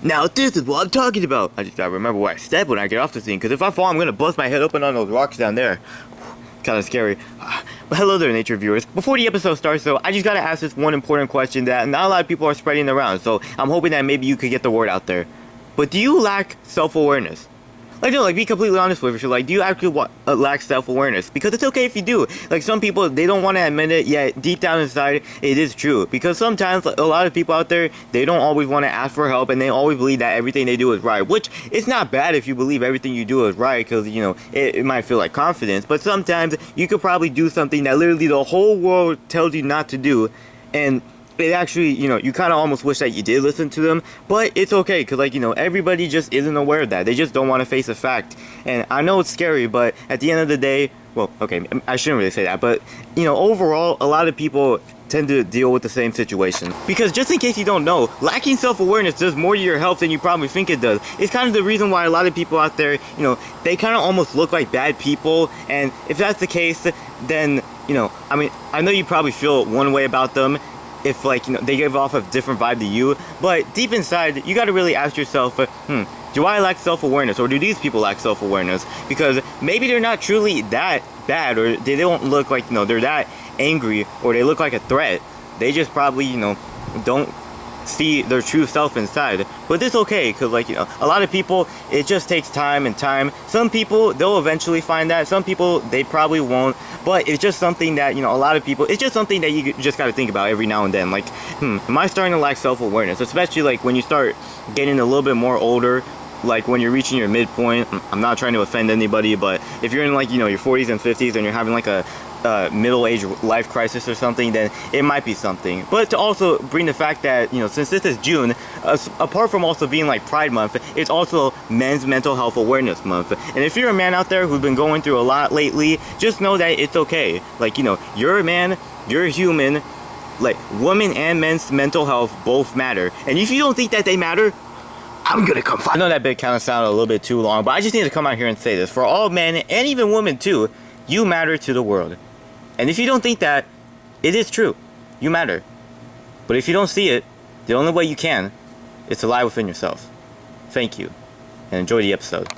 Now this is what I'm talking about. I just gotta remember where I step when I get off the thing, because if I fall, I'm gonna bust my head open on those rocks down there. Kind of scary. But hello there, nature viewers. Before the episode starts, though, I just gotta ask this one important question that not a lot of people are spreading around, so I'm hoping that maybe you could get the word out there. But do you lack self-awareness? Like, no, like, be completely honest with you. Like, do you actually lack self-awareness? Because it's okay if you do. Like, some people, they don't want to admit it, yet deep down inside, it is true. Because sometimes, like, a lot of people out there, they don't always want to ask for help, and they always believe that everything they do is right. Which, it's not bad if you believe everything you do is right, because, you know, it might feel like confidence. But sometimes, you could probably do something that literally the whole world tells you not to do, and it actually, you know, you kind of almost wish that you did listen to them, but it's okay, because, like, you know, everybody just isn't aware of that. They just don't want to face a fact, and I know it's scary, but at the end of the day, well, okay, I shouldn't really say that, but, you know, overall, a lot of people tend to deal with the same situation. Because just in case you don't know, lacking self-awareness does more to your health than you probably think it does. It's kind of the reason why a lot of people out there, you know, they kind of almost look like bad people, and if that's the case, then, you know, I mean, I know you probably feel one way about them, if, like, you know, they give off a different vibe to you, but deep inside, you gotta really ask yourself, do I lack self-awareness, or do these people lack self-awareness? Because maybe they're not truly that bad, or they don't look like, you know, they're that angry, or they look like a threat. They just probably, you know, don't see their true self inside. But it's okay, because, like, you know, a lot of people, it just takes time and time. Some people, they'll eventually find that. Some people, they probably won't. But it's just something that, you know, a lot of people, it's just something that you just got to think about every now and then. Like, am I starting to lack self-awareness? Especially, like, when you start getting a little bit more older, like when you're reaching your midpoint. I'm not trying to offend anybody, but if you're in, like, you know, your 40s and 50s and you're having like a middle-age life crisis or something, then it might be something. But to also bring the fact that, you know, since this is June, apart from also being like Pride Month, it's also Men's Mental Health Awareness Month. And if you're a man out there who's been going through a lot lately, just know that it's okay. Like, you know, you're a man, you're a human. Like, women and men's mental health both matter. And if you don't think that they matter, I'm gonna come find. I know that bit kind of sounded a little bit too long, but I just need to come out here and say this. For all men, and even women too, you matter to the world. And if you don't think that, it is true. You matter. But if you don't see it, the only way you can is to lie within yourself. Thank you, and enjoy the episode.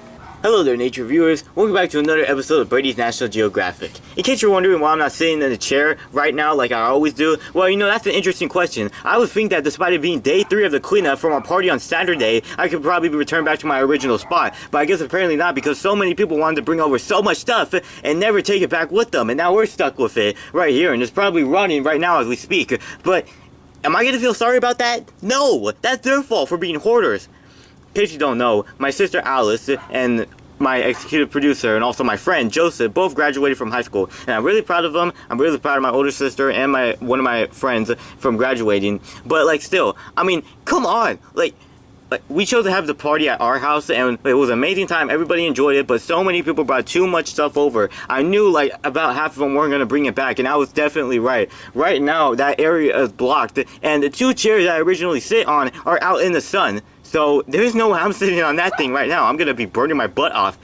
Hello there, nature viewers. Welcome back to another episode of Brady's National Geographic. In case you're wondering why I'm not sitting in a chair right now like I always do, well, you know, that's an interesting question. I would think that despite it being day 3 of the cleanup from our party on Saturday, I could probably be returned back to my original spot. But I guess apparently not, because so many people wanted to bring over so much stuff and never take it back with them. And now we're stuck with it right here, and it's probably running right now as we speak. But am I going to feel sorry about that? No! That's their fault for being hoarders. In case you don't know, my sister Alice and my executive producer and also my friend Joseph both graduated from high school, and I'm really proud of them. I'm really proud of my older sister and one of my friends from graduating. But, like, still, I mean, come on, like we chose to have the party at our house, and it was an amazing time. Everybody enjoyed it, but so many people brought too much stuff over. I knew, like, about half of them weren't gonna bring it back, and I was definitely right. Right now, that area is blocked, and the 2 chairs that I originally sit on are out in the sun. So there's no way I'm sitting on that thing right now. I'm gonna be burning my butt off.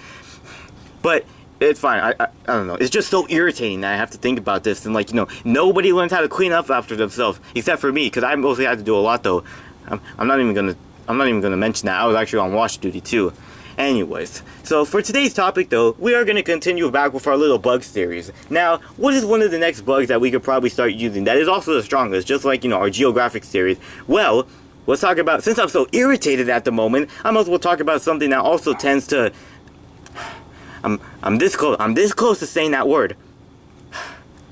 But it's fine. I don't know. It's just so irritating that I have to think about this, and, like, you know, nobody learns how to clean up after themselves except for me, because I mostly had to do a lot though. I'm not even gonna mention that. I was actually on watch duty too. Anyways, so for today's topic though, we are going to continue back with our little bug series. Now, what is one of the next bugs that we could probably start using that is also the strongest, just like, you know, our Geographic series? Well, let's talk about, since I'm so irritated at the moment, I might as well talk about something that also tends to, I'm this close to saying that word.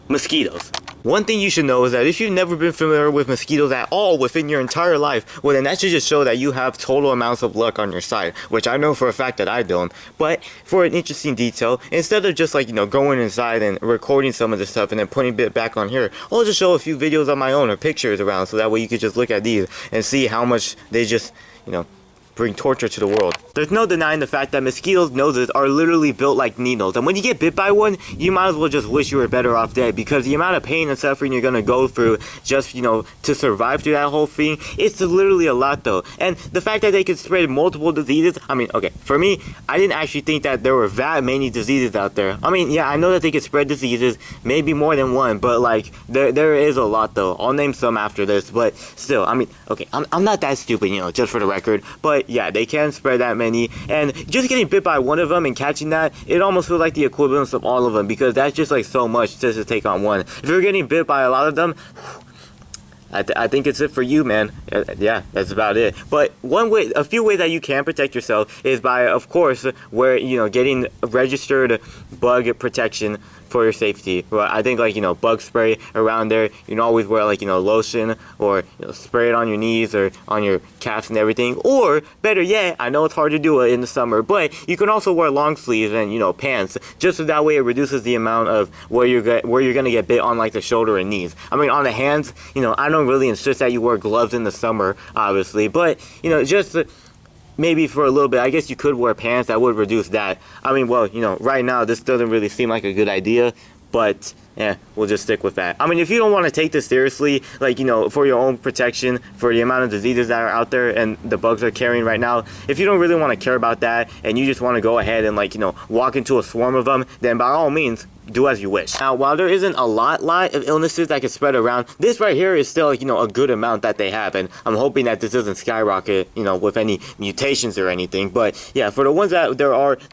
Mosquitoes. One thing you should know is that if you've never been familiar with mosquitoes at all within your entire life, well, then that should just show that you have total amounts of luck on your side, which I know for a fact that I don't. But for an interesting detail, instead of just, like, you know, going inside and recording some of this stuff and then putting it back on here, I'll just show a few videos on my own or pictures around, so that way you could just look at these and see how much they just, you know, bring torture to the world. There's no denying the fact that mosquitoes' noses are literally built like needles, and when you get bit by one, you might as well just wish you were better off dead, because the amount of pain and suffering you're gonna go through just, you know, to survive through that whole thing, it's literally a lot though. And the fact that they could spread multiple diseases, I mean, okay, for me, I didn't actually think that there were that many diseases out there. I mean, yeah, I know that they could spread diseases, maybe more than one, but like, there is a lot though. I'll name some after this, but still, I mean, okay, I'm not that stupid, you know, just for the record, but yeah, they can spread that many, and just getting bit by one of them and catching that, it almost feels like the equivalence of all of them, because that's just like so much just to take on one. If you're getting bit by a lot of them, I think it's it for you, man. Yeah, that's about it. But a few ways that you can protect yourself is by, of course, getting registered bug protection for your safety. Well, I think, like, you know, bug spray around there. You can always wear, like, you know, lotion, or, you know, spray it on your knees or on your calves and everything. Or better yet, I know it's hard to do it in the summer, but you can also wear long sleeves and, you know, pants, just so that way it reduces the amount of where you're gonna get bit on, like, the shoulder and knees. I mean, on the hands, you know, I don't really insist that you wear gloves in the summer, obviously, but, you know, just maybe for a little bit, I guess you could wear pants. That would reduce that. I mean, well, you know, right now this doesn't really seem like a good idea, but yeah, we'll just stick with that. I mean, if you don't want to take this seriously, like, you know, for your own protection, for the amount of diseases that are out there and the bugs are carrying right now, if you don't really want to care about that and you just want to go ahead and, like, you know, walk into a swarm of them, then by all means, do as you wish. Now, while there isn't a lot of illnesses that can spread around, this right here is still, like, you know, a good amount that they have, and I'm hoping that this doesn't skyrocket, you know, with any mutations or anything. But yeah, for the ones that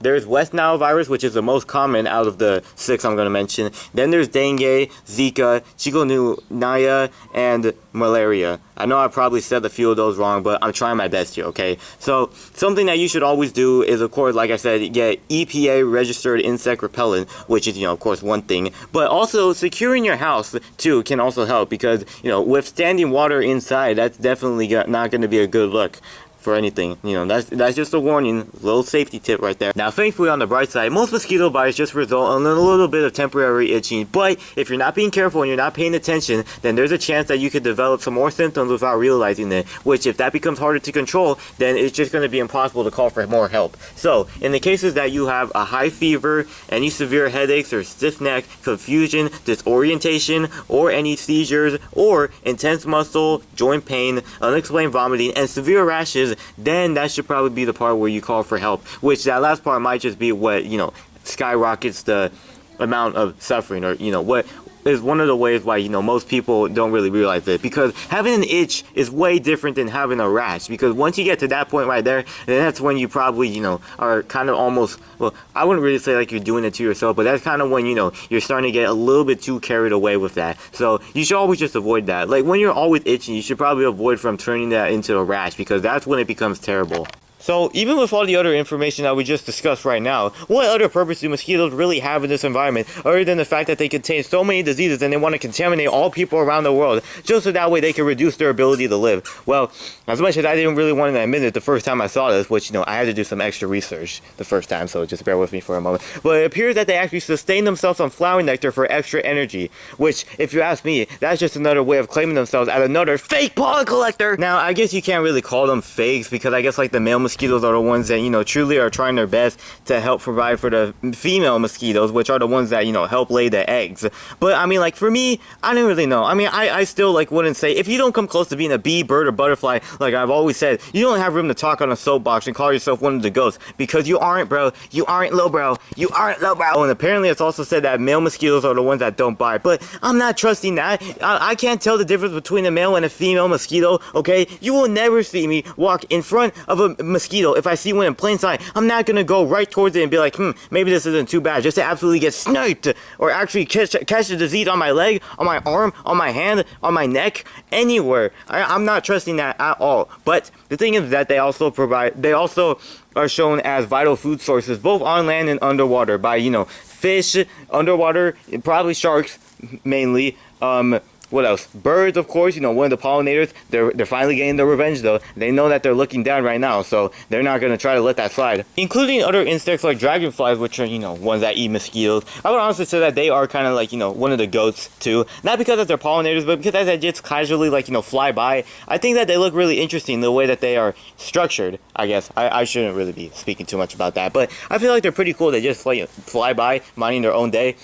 there's West Nile virus, which is the most common out of the 6 I'm going to mention. Then there's dengue, Zika, chikungunya, and malaria. I know I probably said a few of those wrong, but I'm trying my best here, okay? So, something that you should always do is, of course, like I said, get EPA registered insect repellent, which is, you know, of course, one thing. But also, securing your house, too, can also help, because, you know, with standing water inside, that's definitely not going to be a good look for anything. You know, that's just a warning, little safety tip right there. Now, thankfully, on the bright side, most mosquito bites just result in a little bit of temporary itching, but if you're not being careful and you're not paying attention, then there's a chance that you could develop some more symptoms without realizing it, which, if that becomes harder to control, then it's just going to be impossible to call for more help. So, in the cases that you have a high fever, any severe headaches or stiff neck, confusion, disorientation, or any seizures, or intense muscle, joint pain, unexplained vomiting, and severe rashes, then that should probably be the part where you call for help, which that last part might just be what, you know, skyrockets the amount of suffering, or, you know, what is one of the ways why, you know, most people don't really realize it, because having an itch is way different than having a rash, because once you get to that point right there, then that's when you probably, you know, are kind of almost, well, I wouldn't really say like you're doing it to yourself, but that's kind of when, you know, you're starting to get a little bit too carried away with that. So you should always just avoid that. Like, when you're always itching, you should probably avoid from turning that into a rash, because that's when it becomes terrible. So, even with all the other information that we just discussed right now, what other purpose do mosquitoes really have in this environment, other than the fact that they contain so many diseases and they want to contaminate all people around the world, just so that way they can reduce their ability to live? Well, as much as I didn't really want to admit it the first time I saw this, which, you know, I had to do some extra research the first time, so just bear with me for a moment, but it appears that they actually sustain themselves on flower nectar for extra energy, which, if you ask me, that's just another way of claiming themselves as another fake pollen collector! Now, I guess you can't really call them fakes, because I guess, like, the male mosquitoes are the ones that, you know, truly are trying their best to help provide for the female mosquitoes, which are the ones that, you know, help lay the eggs. But I mean, like, for me, I didn't really know. I mean, I still, like, wouldn't say, if you don't come close to being a bee, bird, or butterfly, like I've always said, you don't have room to talk on a soapbox and call yourself one of the ghosts, because you aren't, bro. You aren't, low bro. You aren't, low bro. Oh, and apparently it's also said that male mosquitoes are the ones that don't bite, but I'm not trusting that. I can't tell the difference between a male and a female mosquito, okay? You will never see me walk in front of a mosquito. If I see one in plain sight, I'm not gonna go right towards it and be like, maybe this isn't too bad, just to absolutely get sniped, or actually catch the disease on my leg, on my arm, on my hand, on my neck, anywhere. I'm not trusting that at all. But the thing is that they also are shown as vital food sources, both on land and underwater, by, you know, fish, underwater, probably sharks, mainly, what else? Birds, of course, one of the pollinators. They're finally getting their revenge, though. They know that they're looking down right now, so they're not going to try to let that slide. Including other insects like dragonflies, which are, ones that eat mosquitoes. I would honestly say that they are kind of like, one of the goats, too. Not because they're pollinators, but because as they just casually, like, fly by. I think that they look really interesting, the way that they are structured, I guess. I shouldn't really be speaking too much about that, but I feel like they're pretty cool. They just, like, fly by, minding their own day.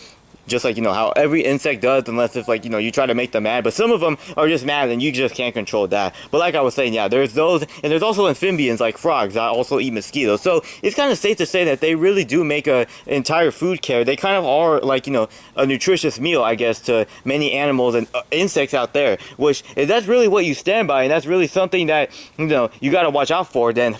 Just like, how every insect does, unless if, like, you try to make them mad. But some of them are just mad, and you just can't control that. But like I was saying, yeah, there's those, and there's also amphibians, like frogs, that also eat mosquitoes. So it's kind of safe to say that they really do make a entire food care. They kind of are, like, a nutritious meal, I guess, to many animals and insects out there. Which, if that's really what you stand by, and that's really something that, you got to watch out for, then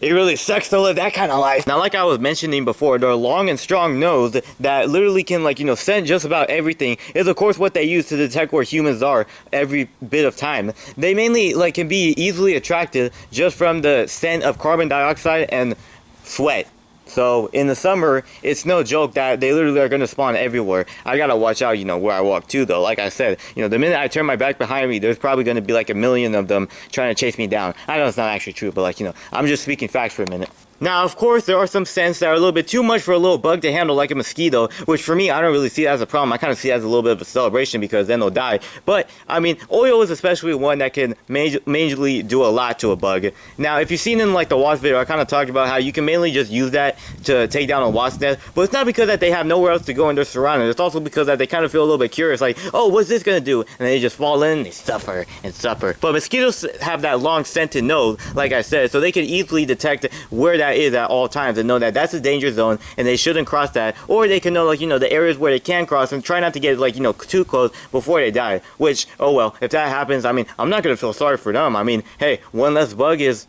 it really sucks to live that kind of life. Now, like I was mentioning before, their long and strong nose that literally can, like, just about everything is of course what they use to detect where humans are every bit of time. They mainly can be easily attracted just from the scent of carbon dioxide and sweat. So in the summer, it's no joke that they literally are going to spawn everywhere. I gotta watch out, where I walk too, though. Like I said, the minute I turn my back behind me, there's probably going to be like a million of them trying to chase me down. I know it's not actually true, but I'm just speaking facts for a minute. Now, of course, there are some scents that are a little bit too much for a little bug to handle, like a mosquito, which for me, I don't really see it as a problem. I kind of see it as a little bit of a celebration because then they'll die. But, I mean, oil is especially one that can majorly do a lot to a bug. Now, if you've seen in, like, the wasp video, I kind of talked about how you can mainly just use that to take down a wasp nest. But it's not because that they have nowhere else to go in their surroundings. It's also because that they kind of feel a little bit curious, like, oh, what's this going to do? And they just fall in, they suffer and suffer. But mosquitoes have that long scented nose, like I said, so they can easily detect where that is at all times and know that that's a danger zone and they shouldn't cross that, or they can know, like, the areas where they can cross and try not to get, like, too close before they die. Which, oh well, if that happens, I mean, I'm not gonna feel sorry for them. I mean, hey, one less bug is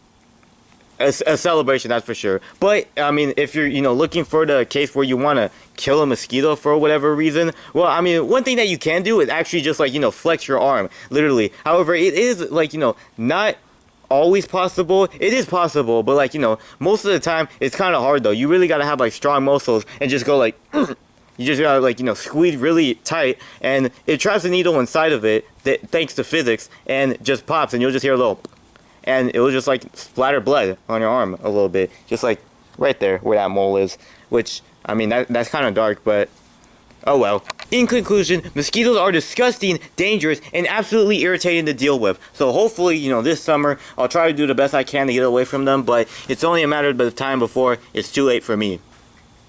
a celebration, that's for sure. But I mean, if you're looking for the case where you want to kill a mosquito for whatever reason, well, I mean, one thing that you can do is actually just, like, flex your arm, literally. However, it is, like, not always possible. It is possible, but, like, most of the time it's kind of hard, though. You really gotta have, like, strong muscles and just go, like, you just gotta, like, squeeze really tight, and it traps the needle inside of it, thanks to physics, and just pops, and you'll just hear a little, and it will just, like, splatter blood on your arm a little bit, just like right there where that mole is. Which, I mean, that's kind of dark, but oh well. In conclusion, mosquitoes are disgusting, dangerous, and absolutely irritating to deal with. So hopefully, this summer, I'll try to do the best I can to get away from them, but it's only a matter of time before it's too late for me.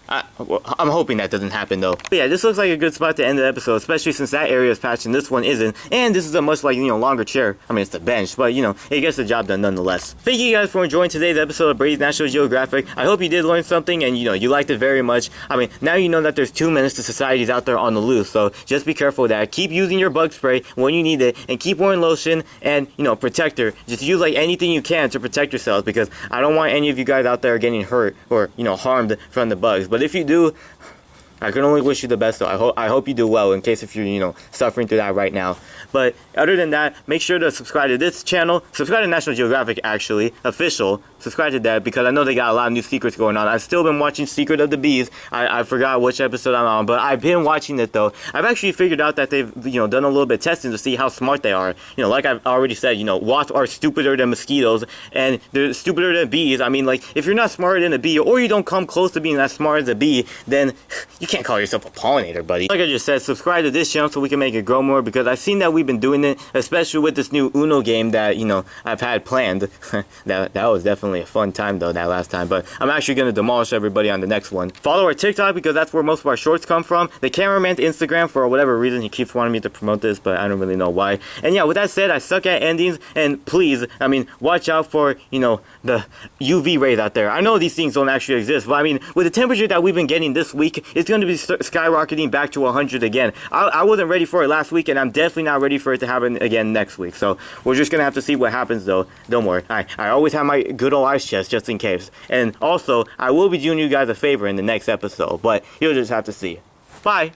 I'm hoping that doesn't happen, though. But yeah, this looks like a good spot to end the episode, especially since that area is patched and this one isn't. And this is a much, like, longer chair. I mean, it's the bench, but, it gets the job done nonetheless. Thank you guys for enjoying today's episode of Brady's National Geographic. I hope you did learn something and, you liked it very much. I mean, now you know that there's 2 minutes to societies out there on the loose, so just be careful of that. Keep using your bug spray when you need it, and keep wearing lotion and, protector. Just use, like, anything you can to protect yourselves, because I don't want any of you guys out there getting hurt or, harmed from the bugs. But if you do, I can only wish you the best, though. I hope you do well, in case if you're, suffering through that right now. But other than that, make sure to subscribe to this channel. Subscribe to National Geographic, actually. Official. Subscribe to that, because I know they got a lot of new secrets going on. I've still been watching Secret of the Bees. I forgot which episode I'm on, but I've been watching it, though. I've actually figured out that they've, done a little bit of testing to see how smart they are. Like I've already said, wasps are stupider than mosquitoes, and they're stupider than bees. I mean, like, if you're not smarter than a bee, or you don't come close to being as smart as a bee, then you can't call yourself a pollinator, buddy. Like I just said, subscribe to this channel so we can make it grow more, because I've seen that we've been doing it, especially with this new Uno game that, I've had planned. that was definitely a fun time, though, that last time, but I'm actually going to demolish everybody on the next one. Follow our TikTok, because that's where most of our shorts come from. The cameraman's Instagram, for whatever reason, he keeps wanting me to promote this, but I don't really know why. And yeah, with that said, I suck at endings, and please, I mean, watch out for, the UV rays out there. I know these things don't actually exist, but I mean, with the temperature that we've been getting this week, it's going to be skyrocketing back to 100 again. I wasn't ready for it last week, and I'm definitely not ready for it to happen again next week. So we're just gonna have to see what happens, though. Don't worry, I always have my good old ice chest just in case. And also, I will be doing you guys a favor in the next episode, but you'll just have to see. Bye.